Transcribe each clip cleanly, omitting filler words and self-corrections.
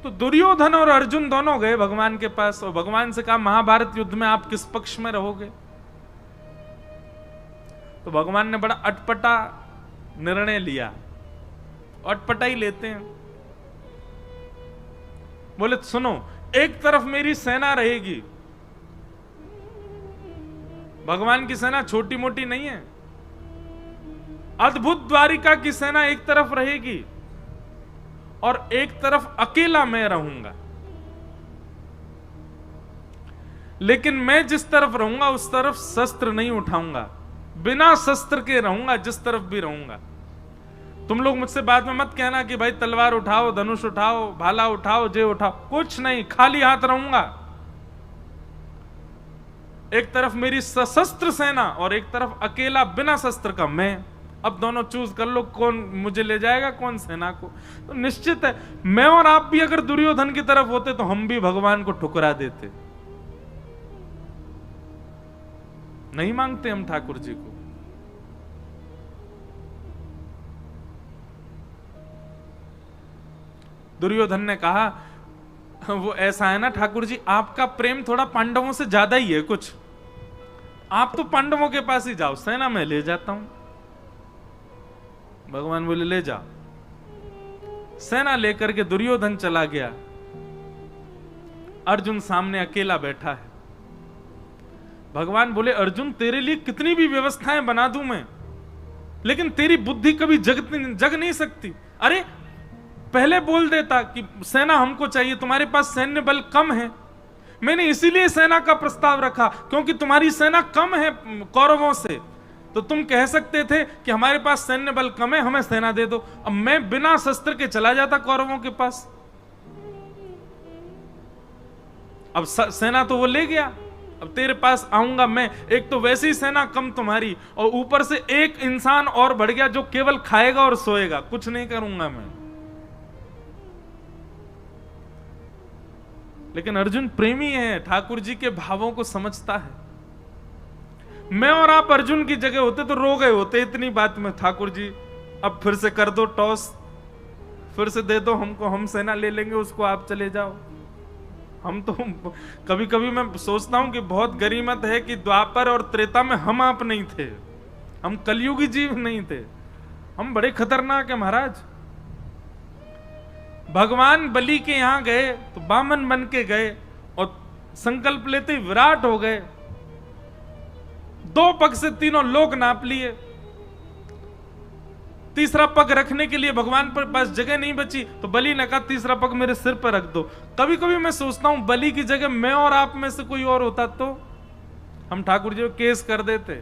तो दुर्योधन और अर्जुन दोनों गए भगवान के पास और भगवान से कहा महाभारत युद्ध में आप किस पक्ष में रहोगे। तो भगवान ने बड़ा अटपटा निर्णय लिया, अटपटा ही लेते हैं। बोले सुनो, एक तरफ मेरी सेना रहेगी, भगवान की सेना छोटी मोटी नहीं है, अद्भुत द्वारिका की सेना एक तरफ रहेगी और एक तरफ अकेला मैं रहूंगा। लेकिन मैं जिस तरफ रहूंगा उस तरफ शस्त्र नहीं उठाऊंगा, बिना शस्त्र के रहूंगा जिस तरफ भी रहूंगा। तुम लोग मुझसे बाद में मत कहना कि भाई तलवार उठाओ, धनुष उठाओ, भाला उठाओ, जे उठाओ, कुछ नहीं, खाली हाथ रहूंगा। एक तरफ मेरी सशस्त्र सेना और एक तरफ अकेला बिना शस्त्र का मैं। अब दोनों चूज कर लो, कौन मुझे ले जाएगा, कौन सेना को। तो निश्चित है मैं और आप भी अगर दुर्योधन की तरफ होते तो हम भी भगवान को ठुकरा देते। नहीं मांगते हम ठाकुर जी को। दुर्योधन ने कहा वो ऐसा है ना ठाकुर जी, आपका प्रेम थोड़ा पांडवों से ज्यादा ही है कुछ, आप तो पांडवों के पास ही जाओ, सेना में ले जाता हूं। भगवान बोले ले जा। सेना लेकर के दुर्योधन चला गया, अर्जुन सामने अकेला बैठा है। भगवान बोले अर्जुन तेरे लिए कितनी भी व्यवस्थाएं बना दूं मैं, लेकिन तेरी बुद्धि कभी जग नहीं सकती। अरे पहले बोल देता कि सेना हमको चाहिए, तुम्हारे पास सैन्य बल कम है। मैंने इसीलिए सेना का प्रस्ताव रखा क्योंकि तुम्हारी सेना कम है कौरवों से, तो तुम कह सकते थे कि हमारे पास सैन्य बल कम है, हमें सेना दे दो। अब मैं बिना शस्त्र के चला जाता कौरवों के पास, अब सेना तो वो ले गया, अब तेरे पास आऊंगा मैं। एक तो वैसी सेना कम तुम्हारी और ऊपर से एक इंसान और बढ़ गया जो केवल खाएगा और सोएगा, कुछ नहीं करूंगा मैं। लेकिन अर्जुन प्रेमी है, ठाकुर जी के भावों को समझता है। मैं और आप अर्जुन की जगह होते तो रो गए होते इतनी बात में, ठाकुर जी अब फिर से कर दो टॉस, फिर से दे दो हमको, हम सेना ले लेंगे उसको, आप चले जाओ। हम तो कभी कभी मैं सोचता हूं कि बहुत गरीमत है कि द्वापर और त्रेता में हम आप नहीं थे, हम कलयुगी जीव नहीं थे, हम बड़े खतरनाक है महाराज। भगवान बलि के यहां गए तो बामन बन के गए और संकल्प लेते विराट हो गए, 2 पग से तीनों लोक नाप लिए। तीसरा पग रखने के लिए भगवान पर पास जगह नहीं बची तो बलि ने कहा तीसरा पग मेरे सिर पर रख दो। कभी कभी मैं सोचता हूं बलि की जगह मैं और आप में से कोई और होता तो हम ठाकुर जी को केस कर देते।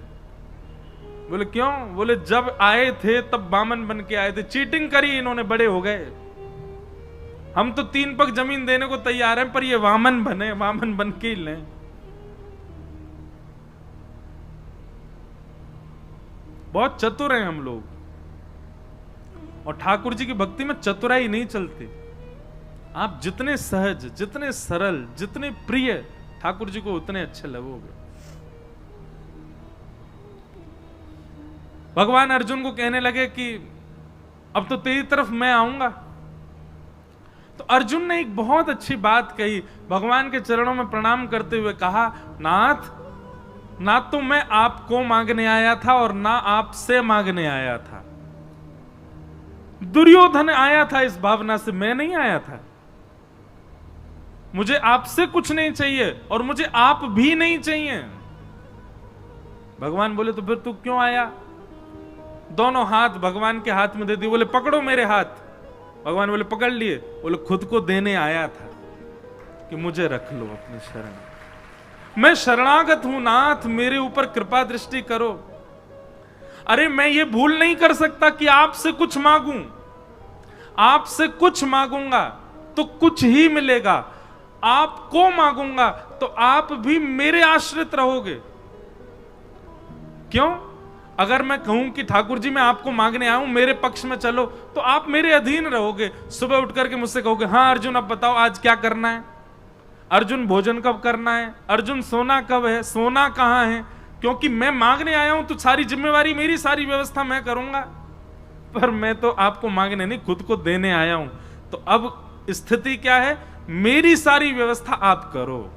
बोले क्यों? बोले जब आए थे तब बामन बन के आए थे, चीटिंग करी इन्होंने, बड़े हो गए। हम तो 3 पग जमीन देने को तैयार हैं पर ये वामन बने, वामन बन के ही लें। बहुत चतुर हैं हम लोग, और ठाकुर जी की भक्ति में चतुराई नहीं चलती। आप जितने सहज, जितने सरल, जितने प्रिय ठाकुर जी को उतने अच्छे लगोगे। भगवान अर्जुन को कहने लगे कि अब तो तेरी तरफ मैं आऊंगा। तो अर्जुन ने एक बहुत अच्छी बात कही, भगवान के चरणों में प्रणाम करते हुए कहा नाथ, ना तो मैं आपको मांगने आया था और ना आपसे मांगने आया था। दुर्योधन आया था इस भावना से, मैं नहीं आया था। मुझे आपसे कुछ नहीं चाहिए और मुझे आप भी नहीं चाहिए। भगवान बोले तो फिर तू क्यों आया? दोनों हाथ भगवान के हाथ में दे दिए, बोले पकड़ो मेरे हाथ। भगवान बोले पकड़ लिए, बोले खुद को देने आया था कि मुझे रख लो अपने शरण। मैं शरणागत हूं नाथ, मेरे ऊपर कृपा दृष्टि करो। अरे मैं ये भूल नहीं कर सकता कि आपसे कुछ मांगूं, आपसे कुछ मांगूंगा तो कुछ ही मिलेगा, आपको मांगूंगा तो आप भी मेरे आश्रित रहोगे। क्यों? अगर मैं कहूं कि ठाकुर जी मैं आपको मांगने आऊं, मेरे पक्ष में चलो, तो आप मेरे अधीन रहोगे। सुबह उठ करके मुझसे कहोगे हाँ अर्जुन अब बताओ आज क्या करना है, अर्जुन भोजन कब करना है, अर्जुन सोना कब है, सोना कहां है। क्योंकि मैं मांगने आया हूं तो सारी जिम्मेवारी मेरी, सारी व्यवस्था मैं करूंगा। पर मैं तो आपको मांगने नहीं, खुद को देने आया हूं। तो अब स्थिति क्या है, मेरी सारी व्यवस्था आप करो।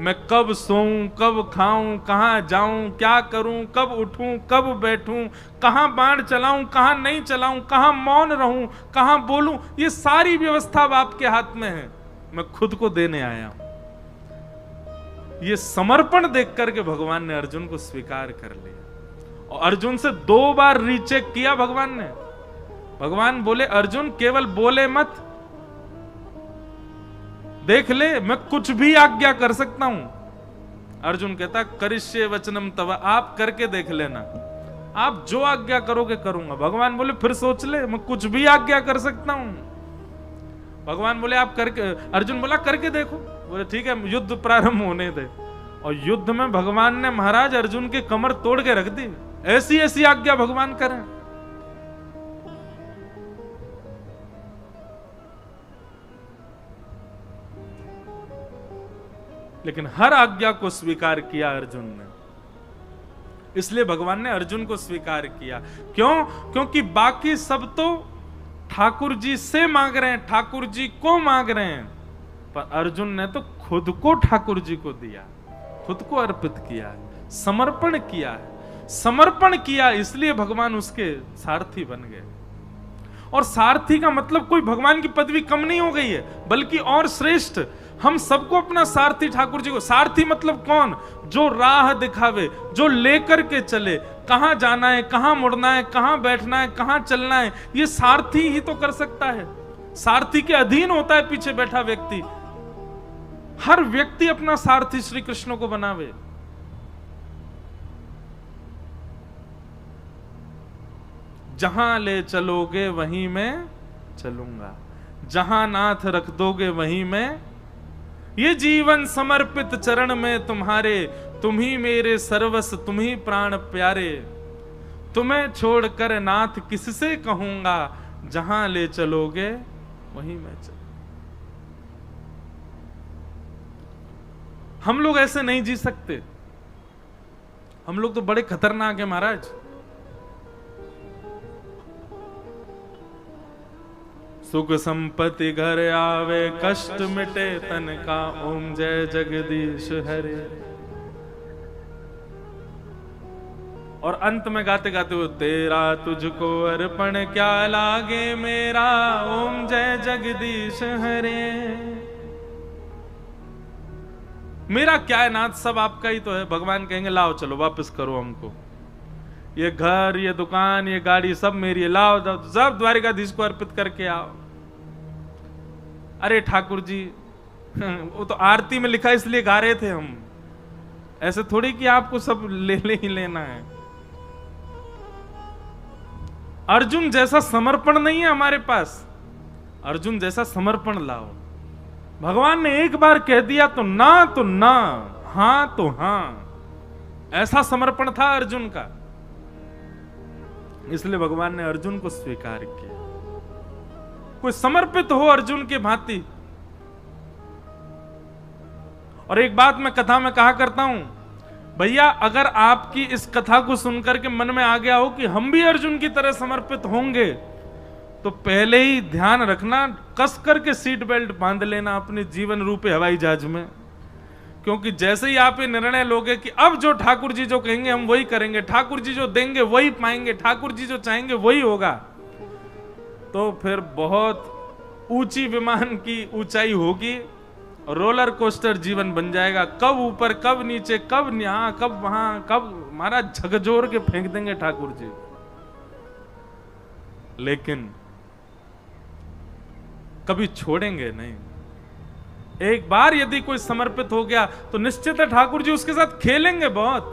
मैं कब सोऊं, कब खाऊं, कहां जाऊं, क्या करूं, कब उठूं, कब बैठूं, कहां बाण चलाऊं, कहां नहीं चलाऊं, कहां मौन रहूं, कहां बोलूं, ये सारी व्यवस्था अब आपके हाथ में है। मैं खुद को देने आया हूं। ये समर्पण देख करके भगवान ने अर्जुन को स्वीकार कर लिया। और अर्जुन से 2 बार रीचेक किया भगवान ने। भगवान बोले, अर्जुन केवल बोले मत, देख ले मैं कुछ भी आज्ञा कर सकता हूं। अर्जुन कहता, करिष्ये वचनम तव, आप करके देख लेना, आप जो आज्ञा करोगे करूंगा। भगवान बोले, फिर सोच ले, मैं कुछ भी आज्ञा कर सकता हूं। भगवान बोले, आप करके, अर्जुन बोला करके देखो। बोले ठीक है, युद्ध प्रारंभ होने दे। और युद्ध में भगवान ने महाराज अर्जुन की कमर तोड़ के रख दी। ऐसी ऐसी आज्ञा भगवान करें। लेकिन हर आज्ञा को स्वीकार किया अर्जुन ने। इसलिए भगवान ने अर्जुन को स्वीकार किया। क्यों? क्योंकि बाकी सब तो ठाकुर जी से मांग रहे हैं, ठाकुर जी को मांग रहे हैं, पर अर्जुन ने तो खुद को ठाकुर जी को दिया, खुद को अर्पित किया है, समर्पण किया है। समर्पण किया इसलिए भगवान उसके सारथी बन गए। और सारथी का मतलब कोई भगवान की पदवी कम नहीं हो गई है, बल्कि और श्रेष्ठ। हम सबको अपना सारथी ठाकुर जी को। सारथी मतलब कौन? जो राह दिखावे, जो लेकर के चले, कहां जाना है, कहां मुड़ना है, कहां बैठना है, कहां चलना है, ये सारथी ही तो कर सकता है। सारथी के अधीन होता है पीछे बैठा व्यक्ति। हर व्यक्ति अपना सारथी श्री कृष्ण को बनावे। जहां ले चलोगे वहीं मैं चलूंगा, जहां नाथ रख दोगे वहीं मैं। ये जीवन समर्पित चरण में तुम्हारे, तुम ही मेरे सर्वस्व, तुम ही प्राण प्यारे। तुम्हें छोड़कर नाथ किससे कहूंगा, जहां ले चलोगे वहीं मैं चलूंगा। हम लोग ऐसे नहीं जी सकते। हम लोग तो बड़े खतरनाक है महाराज। सुख संपत्ति घर आवे, कष्ट मिटे तन का, ओम जय जगदीश हरे। और अंत में गाते गाते वो, तेरा तुझको अर्पण क्या लागे मेरा, ओम जय जगदीश हरे। मेरा क्या है नाथ, सब आपका ही तो है। भगवान कहेंगे लाओ चलो वापस करो हमको, ये घर, ये दुकान, ये गाड़ी सब मेरी है, लाओ सब द्वारिकाधीश को अर्पित करके आओ। अरे ठाकुर जी वो तो आरती में लिखा इसलिए गा रहे थे हम, ऐसे थोड़ी कि आपको सब ले ही लेना है। अर्जुन जैसा समर्पण नहीं है हमारे पास। अर्जुन जैसा समर्पण लाओ। भगवान ने एक बार कह दिया तो ना, हां तो हां। ऐसा समर्पण था अर्जुन का, इसलिए भगवान ने अर्जुन को स्वीकार किया। कोई समर्पित हो अर्जुन के भांति। और एक बात मैं कथा में कहा करता हूं, भैया अगर आपकी इस कथा को सुनकर के मन में आ गया हो कि हम भी अर्जुन की तरह समर्पित होंगे, तो पहले ही ध्यान रखना, कस करके सीट बेल्ट बांध लेना अपने जीवन रूपी हवाई जहाज में। क्योंकि जैसे ही आप ये निर्णय लोगे कि अब जो ठाकुर जी जो कहेंगे हम वही करेंगे, ठाकुर जी जो देंगे वही पाएंगे, ठाकुर जी जो चाहेंगे वही होगा, तो फिर बहुत ऊंची विमान की ऊंचाई होगी, रोलर कोस्टर जीवन बन जाएगा। कब ऊपर, कब नीचे, कब यहां, कब वहां, कब महाराज झकझोर के फेंक देंगे ठाकुर जी। लेकिन कभी छोड़ेंगे नहीं। एक बार यदि कोई समर्पित हो गया तो निश्चित है ठाकुर जी उसके साथ खेलेंगे बहुत,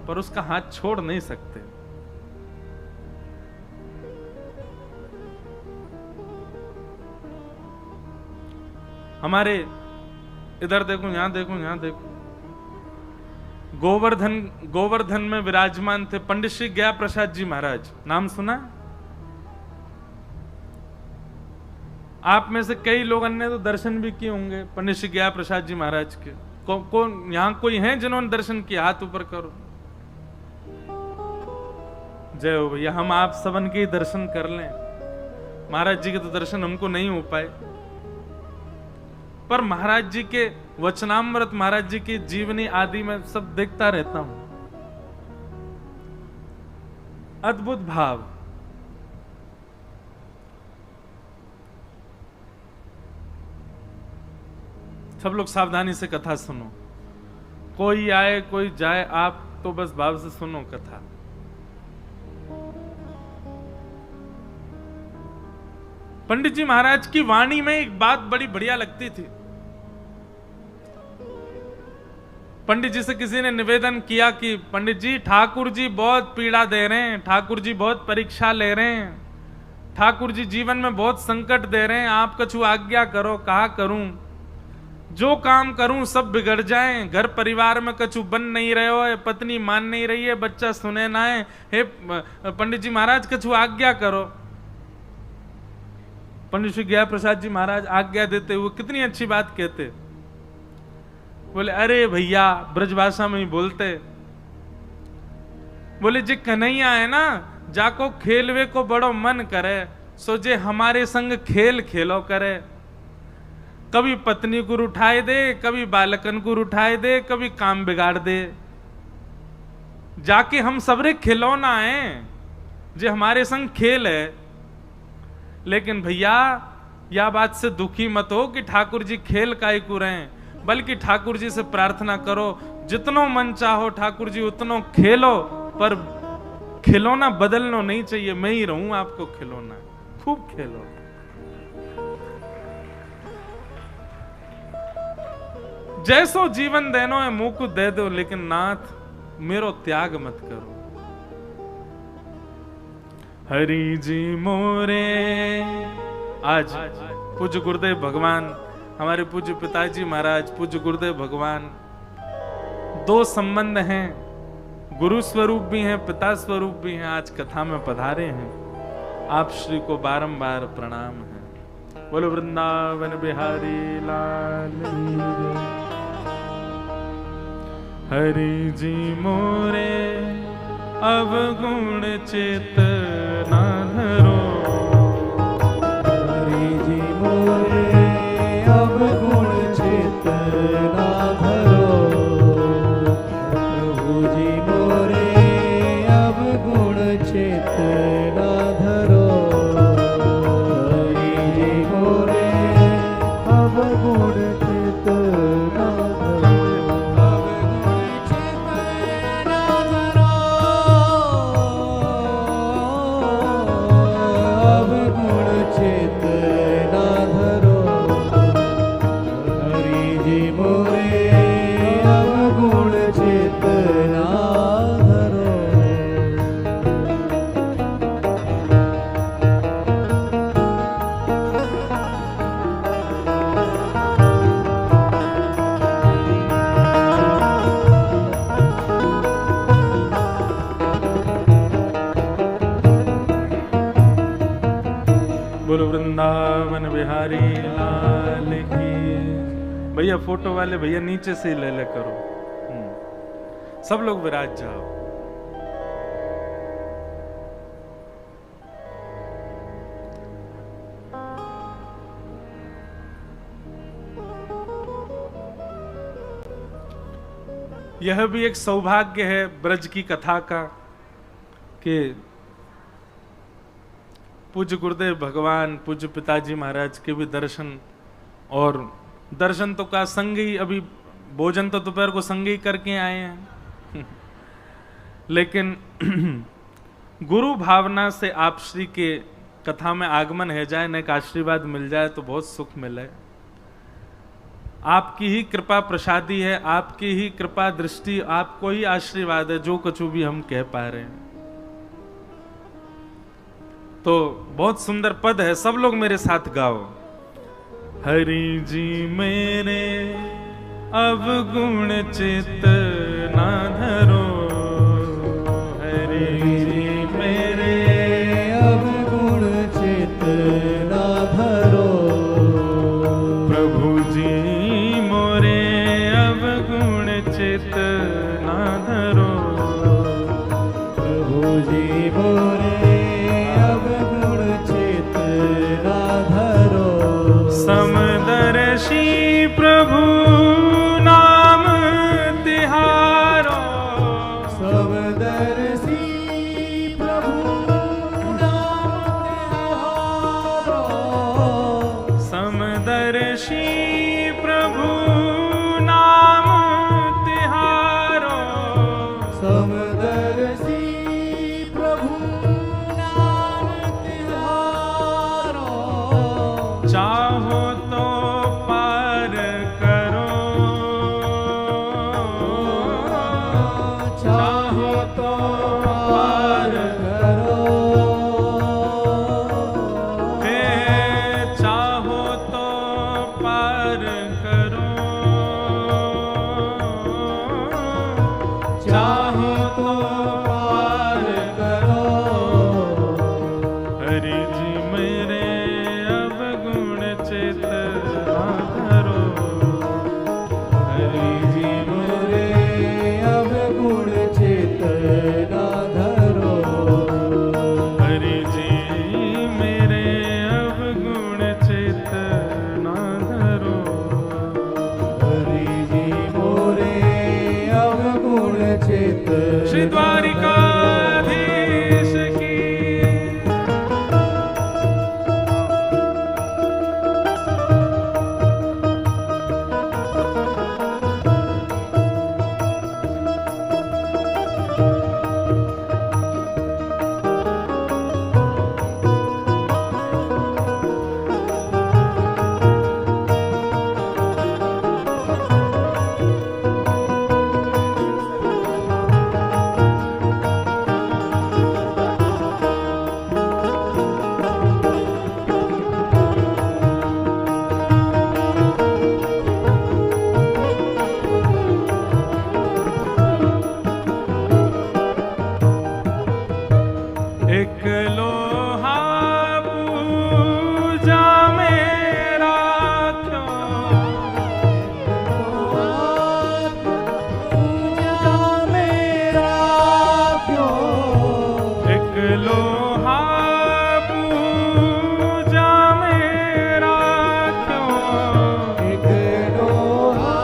पर उसका हाथ छोड़ नहीं सकते। हमारे इधर देखो, यहां देखो, यहां देखो, गोवर्धन में विराजमान थे पंडित श्री गया प्रसाद जी महाराज। नाम सुना? आप में से कई लोगों ने तो दर्शन भी किए होंगे पंडित श्री गया प्रसाद जी महाराज के। कौन यहां कोई हैं जिन्होंने दर्शन किया? हाथ ऊपर करो। जय हो भैया, हम आप सबन के दर्शन कर लें। महाराज जी के तो दर्शन हमको नहीं हो पाए, पर महाराज जी के वचनामृत, महाराज जी की जीवनी आदि में सब देखता रहता हूं। अद्भुत भाव। सब लोग सावधानी से कथा सुनो, कोई आए कोई जाए, आप तो बस भाव से सुनो कथा। पंडित जी महाराज की वाणी में एक बात बड़ी बढ़िया लगती थी। पंडित जी से किसी ने निवेदन किया कि पंडित जी, ठाकुर जी बहुत पीड़ा दे रहे हैं, ठाकुर जी बहुत परीक्षा ले रहे हैं, ठाकुर जी जीवन में बहुत संकट दे रहे हैं, आप कछु आज्ञा करो, कहा करूं, जो काम करूं सब बिगड़ जाएं, घर परिवार में कछु बन नहीं रहे हो, पत्नी मान नहीं रही है, बच्चा सुने ना है, हे पंडित जी महाराज कछु आज्ञा करो। पंडित श्री गया प्रसाद जी महाराज आज्ञा देते हुए कितनी अच्छी बात कहते, बोले अरे भैया, ब्रजभाषा में ही बोलते, बोले जे कन्हैया है ना, जाको खेलवे को बड़ो मन करे, सो जे हमारे संग खेल खेलो करे। कभी पत्नी को उठाए दे, कभी बालकन को उठाए दे, कभी काम बिगाड़ दे, जाके हम सबरे खिलौना है, जे हमारे संग खेल है। लेकिन भैया या बात से दुखी मत हो कि ठाकुर जी खेल काहे को रहे, बल्कि ठाकुर जी से प्रार्थना करो, जितनो मन चाहो ठाकुर जी उतनो खेलो, पर खिलौना बदलना नहीं चाहिए, मैं ही रहूं आपको खिलौना, खूब खेलो। जैसो जीवन देनो है मुंह को दे दो, लेकिन नाथ मेरो त्याग मत करो। हरि जी मोरे। आज पूज्य गुरुदेव भगवान, हमारे पूज्य पिताजी महाराज, पूज्य गुरुदेव भगवान, दो संबंध हैं, गुरु स्वरूप भी हैं, पिता स्वरूप भी हैं, आज कथा में पधारे हैं। आप श्री को बारंबार प्रणाम है। बोलो वृंदावन बिहारी लाल। हरि जी मोरे अवगुण चेतना धरो, हरि जी मोरे अवगुण चेतना धरो, प्रभु जी मोरे अवगुण चेतना धरो, हरि जी मोरे अवगुण चेतना धरो, बोलो वृंदावन बिहारी लाल की। भैया फोटो वाले भैया नीचे से ले ले करो, सब लोग विराज जाओ। यह भी एक सौभाग्य है ब्रज की कथा का कि पूज्य गुरुदेव भगवान, पूज्य पिताजी महाराज के भी दर्शन, और दर्शन तो का संग ही, अभी भोजन तो दोपहर को संग ही करके आए हैं लेकिन गुरु भावना से आप श्री के कथा में आगमन है जाए, न एक आशीर्वाद मिल जाए तो बहुत सुख मिले। आपकी ही कृपा प्रसादी है, आपकी ही कृपा दृष्टि, आपको ही आशीर्वाद है जो कुछ भी हम कह पा रहे हैं। तो बहुत सुंदर पद है, सब लोग मेरे साथ गाओ। हरि जी मेरे अवगुण चित ना धरो, हरि जी मेरे अवगुण चित ना धरो, प्रभु जी मोरे अवगुण चित ना धरो, प्रभु जी मोरे अवगुण चित श्री द्वारिकाधीश की। एक लोहा पूजा मेरा पूजा मेरा क्यों, एक लोहा पूजा मेरा क्यों, एक लोहा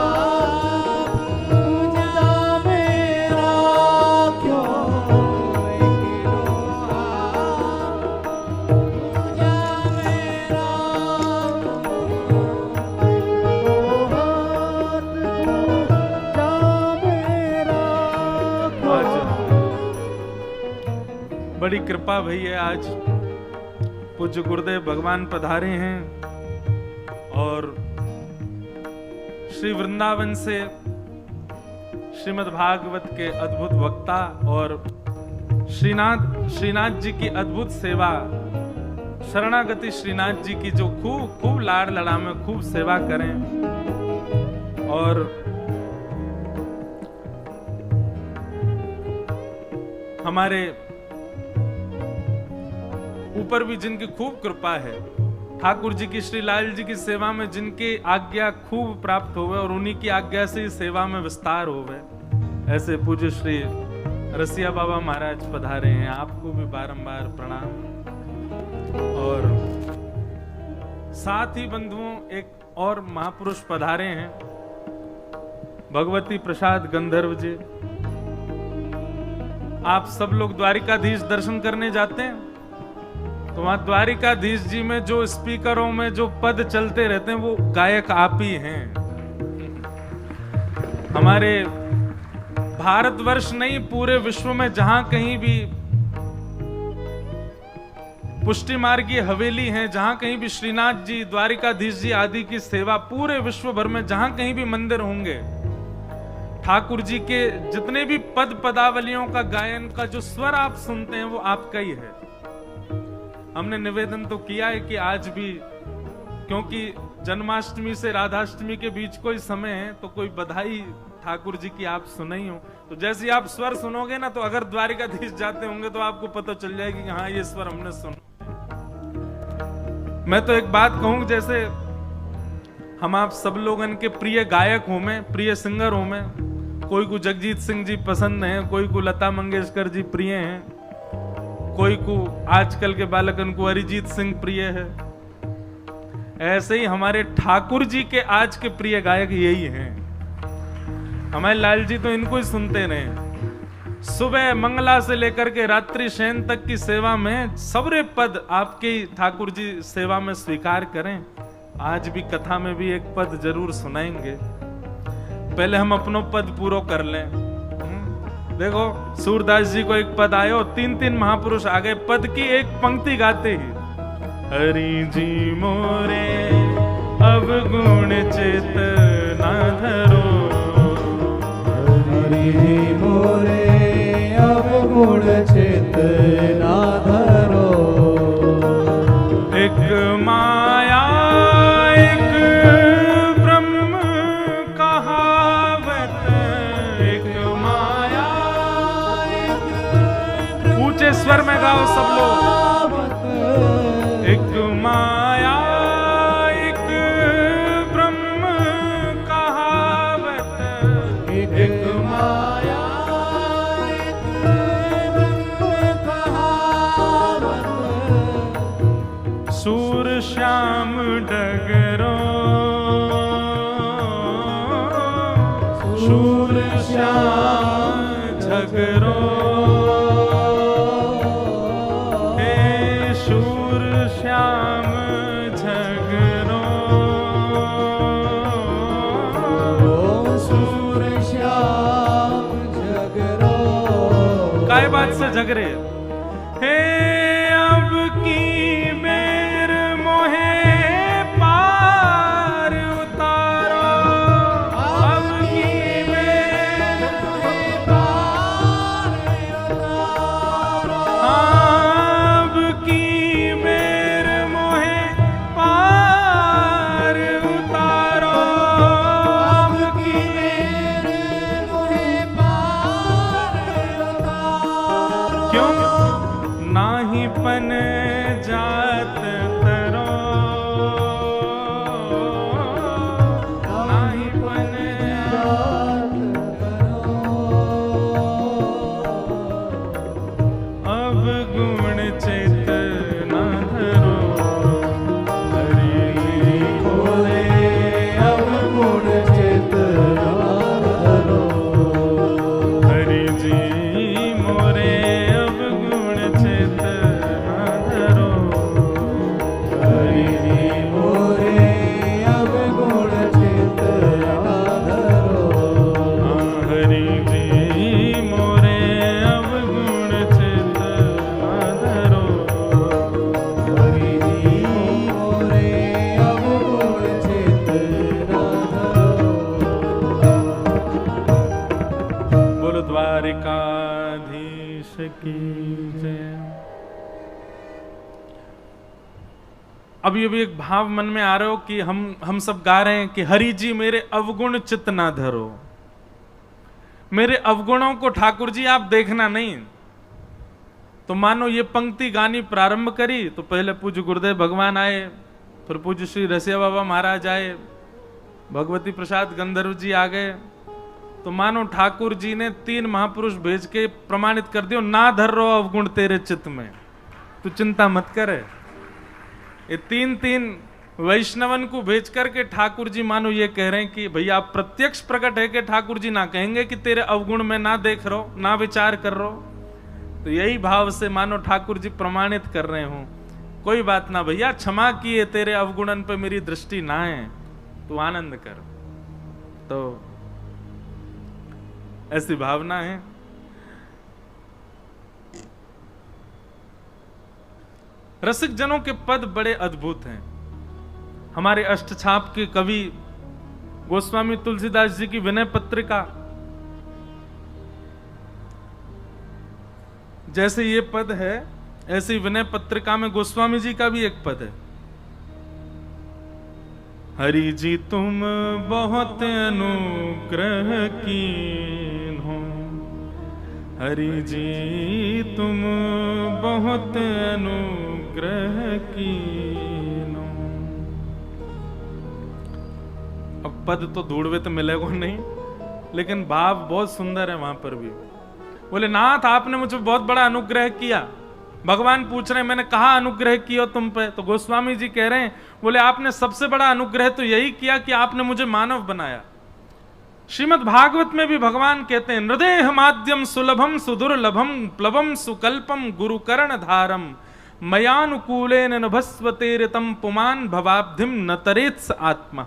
पूजा मेरा क्यों, एक लोहा पूजा मेरा आज बड़ी कृपा भई है। आज पूज्य गुरुदेव भगवान पधारे हैं और श्री वृंदावन से श्रीमद् भागवत के अद्भुत वक्ता और श्रीनाथ जी की अद्भुत सेवा, शरणागति श्रीनाथ जी की जो खूब लाड़ लड़ा में खूब सेवा करें और हमारे ऊपर भी जिनकी खूब कृपा है, ठाकुर जी की श्री लाल जी की सेवा में जिनकी आज्ञा खूब प्राप्त होवे और उन्हीं की आज्ञा से ही सेवा में विस्तार होवे, ऐसे पूज्य श्री रसिया बाबा महाराज पधारे हैं। आपको भी बारंबार प्रणाम। और साथ ही बंधुओं एक और महापुरुष पधारे हैं, भगवती प्रसाद गंधर्व जी। आप सब लोग द्वारिकाधीश दर्शन करने जाते हैं तो वहां द्वारिकाधीश जी में जो स्पीकरों में जो पद चलते रहते हैं वो गायक आप ही हैं। हमारे भारतवर्ष नहीं, पूरे विश्व में जहां कहीं भी पुष्टि मार्ग की हवेली है, जहां कहीं भी श्रीनाथ जी, द्वारिकाधीश जी आदि की सेवा, पूरे विश्व भर में जहां कहीं भी मंदिर होंगे, ठाकुर जी के जितने भी पद पदावलियों का गायन का जो स्वर आप सुनते हैं वो आपका ही है। हमने निवेदन तो किया है कि आज भी, क्योंकि जन्माष्टमी से राधाष्टमी के बीच कोई समय है, तो कोई बधाई ठाकुर जी की आप सुने ही हो, तो जैसे ही आप स्वर सुनोगे ना, तो अगर द्वारिकाधीश जाते होंगे तो आपको पता चल जाएगी कि हाँ ये स्वर हमने सुना। मैं तो एक बात कहूं, जैसे हम आप सब लोगन के प्रिय गायक हो, मैं प्रिय सिंगर हो, मैं कोई को जगजीत सिंह जी पसंद है, कोई को लता मंगेशकर जी प्रिय हैं, कोई को आजकल के बालकन को अरिजीत सिंह प्रिय है, ऐसे ही हमारे ठाकुर जी के आज के प्रिय गायक यही हैं। हमारे लाल जी तो इनको ही सुनते रहे, सुबह मंगला से लेकर के रात्रि शयन तक की सेवा में सबरे पद आपके ठाकुर जी सेवा में स्वीकार करें। आज भी कथा में भी एक पद जरूर सुनाएंगे, पहले हम अपनो पद पूरा कर लें। देखो सूरदास जी को एक पद आयो, 3 महापुरुष आ गए, पद की एक पंक्ति गाते ही, हरि जी मोरे अब गुण चित ना धरो, हरि जी मोरे अब गुण चित ना धरो, एक माया एक ब्रह्म कहावत, एक माया ऊंचे स्वर में गाओ सब लोग, एक माया एक ब्रह्म कहावत, एक माया एक ब्रह्म कहावत, सूर श्याम डगरो, सूर श्याम झगरो, हे शूर श्याम झगरो, सूर श्याम झगरो। काय बात से झगरे? हे अब की बेर मोहे पार उतारो, अब की बेर मोहे पार उतारो। अब की बेर मोहे पार उतारो, अब की बेर मोहे पार उतारो। क्यों नाही पन जात तरो, नाही पन अब गुण चित न धरो, हरि बोले अब गुण चित धरो। हरि जी मोरे अब गुण चित न धरो, हरि मोरे अब गुण चित धरो। हरि जी मोरे अब गुण चित न धरो। हरि मोरे अब गुण चित धरो। बोलो द्वारिकाधीश की जय। अभी अभी एक भाव मन में आ रहा हो कि हम सब गा रहे हैं कि हरि जी मेरे अवगुण चित्त ना धरो, मेरे अवगुणों को ठाकुर जी आप देखना नहीं। तो मानो ये पंक्ति गानी प्रारंभ करी तो पहले पूज्य गुरुदेव भगवान आए, फिर पूज्य श्री रसिया बाबा महाराज आए, भगवती प्रसाद गंधर्व जी आ गए। तो मानो ठाकुर जी ने 3 महापुरुष भेज के प्रमाणित कर दियो, ना धर रो अवगुण तेरे चित्त में, तू चिंता मत करे। ये 3 वैष्णवन को भेज करके ठाकुर जी मानो ये कह रहे हैं कि भैया आप प्रत्यक्ष प्रकट है कि ठाकुर जी ना कहेंगे कि तेरे अवगुण में ना देख रहो, ना विचार कर रहो। तो यही भाव से मानो ठाकुर जी प्रमाणित कर रहे हो, कोई बात ना भैया, क्षमा किए, तेरे अवगुणन पे मेरी दृष्टि ना है, तू आनंद कर। तो ऐसी भावना है। रसिक जनों के पद बड़े अद्भुत हैं। हमारे अष्टछाप के कवि गोस्वामी तुलसीदास जी की विनय पत्रिका, जैसे ये पद है ऐसी विनय पत्रिका में गोस्वामी जी का भी एक पद है। हरि जी तुम बहुत अनुग्रह कीन हो, हरि जी तुम बहुत अनुग्रह कीन हो। अब पद तो ढूंढवे तो मिलेगा नहीं, लेकिन भाव बहुत सुंदर है वहां पर भी। बोले नाथ आपने मुझे बहुत बड़ा अनुग्रह किया। भगवान पूछ रहे हैं मैंने कहा अनुग्रह किया तुम पे? तो गोस्वामी जी कह रहे हैं, बोले आपने सबसे बड़ा अनुग्रह तो यही किया कि आपने मुझे मानव बनाया। श्रीमद् भागवत में भी भगवान कहते हैं, हृदय माध्यम सुलभम सुदुर्लभम प्लवम सुकल्पम गुरुकर्ण धारम मयानुकूलेन नभस्वतेरितम पुमान भवाब्धिम न तरेत्स आत्मा।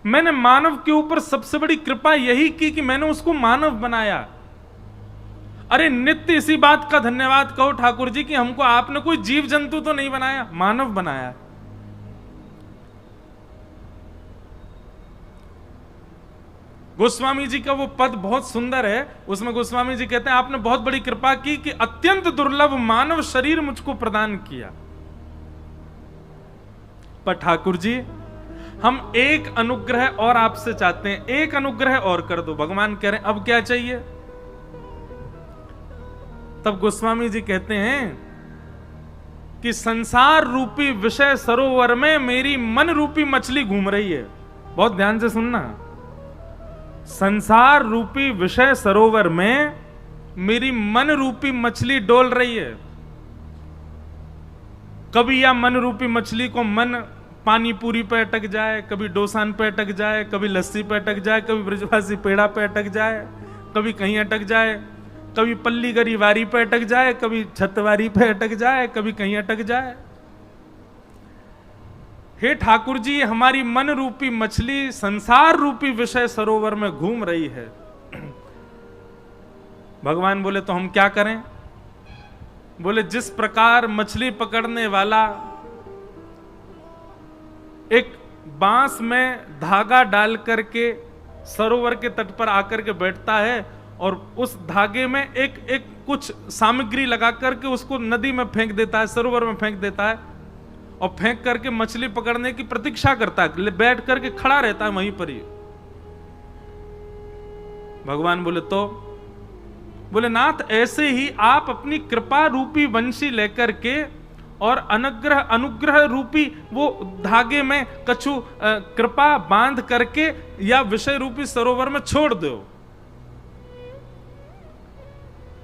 मैंने मानव के ऊपर सबसे बड़ी कृपा यही की कि मैंने उसको मानव बनाया। अरे नित्य इसी बात का धन्यवाद कहो ठाकुर जी कि हमको आपने कोई जीव जंतु तो नहीं बनाया, मानव बनाया। गोस्वामी जी का वो पद बहुत सुंदर है। उसमें गोस्वामी जी कहते हैं आपने बहुत बड़ी कृपा की कि अत्यंत दुर्लभ मानव शरीर मुझको प्रदान किया। पर ठाकुर जी हम एक अनुग्रह और आपसे चाहते हैं, एक अनुग्रह और कर दो। भगवान कह रहे हैं अब क्या चाहिए? तब गोस्वामी जी कहते हैं कि संसार रूपी विषय सरोवर में मेरी मन रूपी मछली घूम रही है। बहुत ध्यान से सुनना, संसार रूपी विषय सरोवर में मेरी मन रूपी मछली डोल रही है। कभी या मन रूपी मछली को मन पानी पूरी पे अटक जाए, कभी डोसान पे अटक जाए, कभी लस्सी पे अटक जाए, कभी ब्रजवासी पेड़ा पे अटक जाए, कभी कहीं अटक जाए, कभी पल्ली गरी वारी पे अटक जाए, कभी छतवारी पे अटक जाए, कभी कहीं अटक जाए। हे ठाकुर जी, हमारी मन रूपी मछली संसार रूपी विषय सरोवर में घूम रही है। भगवान बोले तो हम क्या करें? बोले जिस प्रकार मछली पकड़ने वाला एक बांस में धागा डाल करके सरोवर के तट पर आकर के बैठता है और उस धागे में एक एक कुछ सामग्री लगा करके उसको नदी में फेंक देता है, सरोवर में फेंक देता है और फेंक करके मछली पकड़ने की प्रतीक्षा करता है, बैठ करके खड़ा रहता है वहीं पर ही। भगवान बोले तो बोले नाथ, ऐसे ही आप अपनी कृपा रूपी वंशी लेकर के और अनुग्रह रूपी वो धागे में कछु कृपा बांध करके या विषय रूपी सरोवर में छोड़ दो।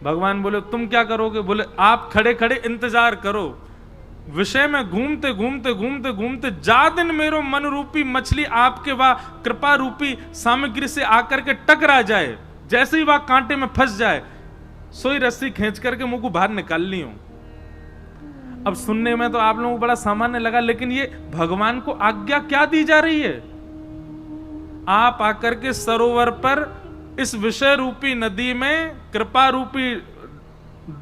भगवान बोले तुम क्या करोगे? बोले आप खड़े खड़े इंतजार करो, विषय में घूमते घूमते घूमते घूमते जा दिन मेरो मन रूपी मछली आपके वह कृपा रूपी सामग्री से आकर के टकरा जाए, जैसे ही वह कांटे में फंस जाए, सोई रस्सी खींच करके मुंह को बाहर निकाल ली हूं। अब सुनने में तो आप लोगों को बड़ा सामान्य लगा, लेकिन ये भगवान को आज्ञा क्या दी जा रही है? आप आकर के सरोवर पर इस विषय रूपी नदी में कृपा रूपी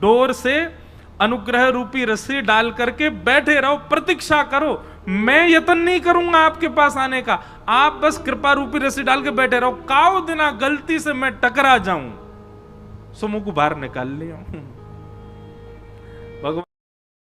डोर से अनुग्रह रूपी रस्सी डाल करके बैठे रहो, प्रतीक्षा करो। मैं यत्न नहीं करूंगा आपके पास आने का, आप बस कृपा रूपी रस्सी डाल के बैठे रहो। काओ दिना गलती से मैं टकरा जाऊं, सो मुंह को बाहर निकाल लिया।